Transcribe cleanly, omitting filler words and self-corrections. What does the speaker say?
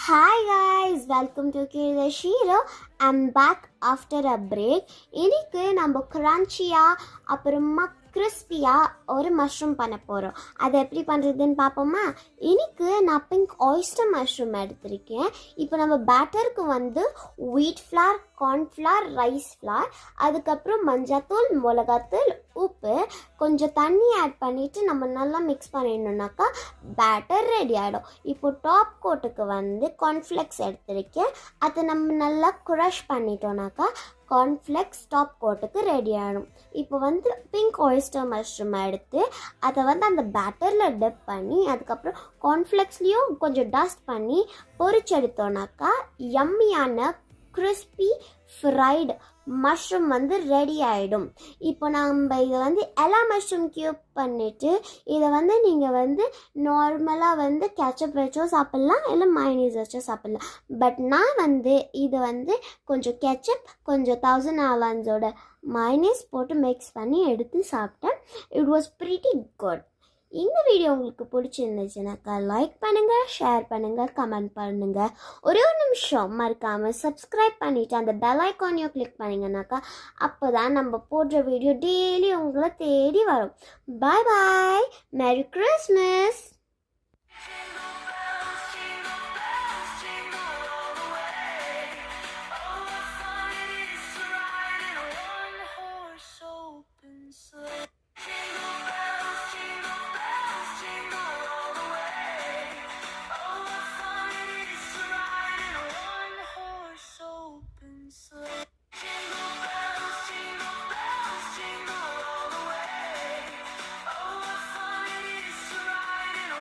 Hi guys, welcome to Kira Shiro. I'm back after a break. இன்னைக்கு நம்ம கிரன்ச்சியாக அப்புறமா கிறிஸ்பியாக ஒரு மஷ்ரூம் பண்ண போகிறோம். அதை எப்படி பண்ணுறதுன்னு பார்ப்போமா? இன்னைக்கு நான் பிங்க் ஆயிஸ்டர் மஷ்ரூம் எடுத்திருக்கேன். இப்போ நம்ம பேட்டருக்கு வந்து வீட் ஃப்ளார், கார்ன்ஃப்ளார், ரைஸ் ஃப்ளார், அதுக்கப்புறம் மஞ்சத்தூள், மிளகாத்தூள், உப்பு, கொஞ்சம் தண்ணி ஆட் பண்ணிவிட்டு நம்ம நல்லா மிக்ஸ் பண்ணிடணுன்னாக்கா பேட்டர் ரெடி ஆகிடும். இப்போ டாப் கோட்டுக்கு வந்து கார்ன்ஃப்ளெக்ஸ் எடுத்திருக்கேன். அதை நம்ம நல்லா க்ரஷ் பண்ணிட்டோம்னாக்கா கார்ன்ஃப்ளெக்ஸ் டாப் கோட்டுக்கு ரெடி ஆகிடும். இப்போ வந்து பிங்க் ஆயிஸ்டர் மஷ்ரூம் எடுத்து அதை வந்து அந்த பேட்டரில் டிப் பண்ணி அதுக்கப்புறம் கார்ன்ஃப்ளெக்ஸ்லேயும் கொஞ்சம் டஸ்ட் பண்ணி பொரிச்செடுத்தோம்னாக்கா யம்மியான கிறிஸ்பி ஃப்ரைடு மஷ்ரூம் வந்து ரெடி ஆகிடும். இப்போ நம்ம இதை வந்து எல்லா மஷ்ரூம் க்யூப் பண்ணிவிட்டு இதை வந்து நீங்கள் வந்து நார்மலாக வந்து கெச்சப் வச்சும் சாப்பிட்லாம், இல்லை மயோனீஸ் வச்சும் சாப்பிட்லாம். பட் நான் வந்து இது வந்து கொஞ்சம் கெச்சப், கொஞ்சம் 1000 ஆலன்ஸோட மயோனீஸ் போட்டு மிக்ஸ் பண்ணி எடுத்து சாப்பிட்டேன். It was pretty good. இந்த வீடியோ உங்களுக்கு பிடிச்சிருந்துச்சுனாக்கா லைக் பண்ணுங்கள், ஷேர் பண்ணுங்கள், கமெண்ட் பண்ணுங்கள். ஒரு நிமிஷம் மறக்காமல் சப்ஸ்கிரைப் பண்ணிவிட்டு அந்த பெல் ஐக்கானையும் கிளிக் பண்ணிங்கனாக்கா அப்போ தான் நம்ம போடுற வீடியோ டெய்லி உங்களை தேடி வரும். பாய் பாய், மேரி கிறிஸ்மஸ்.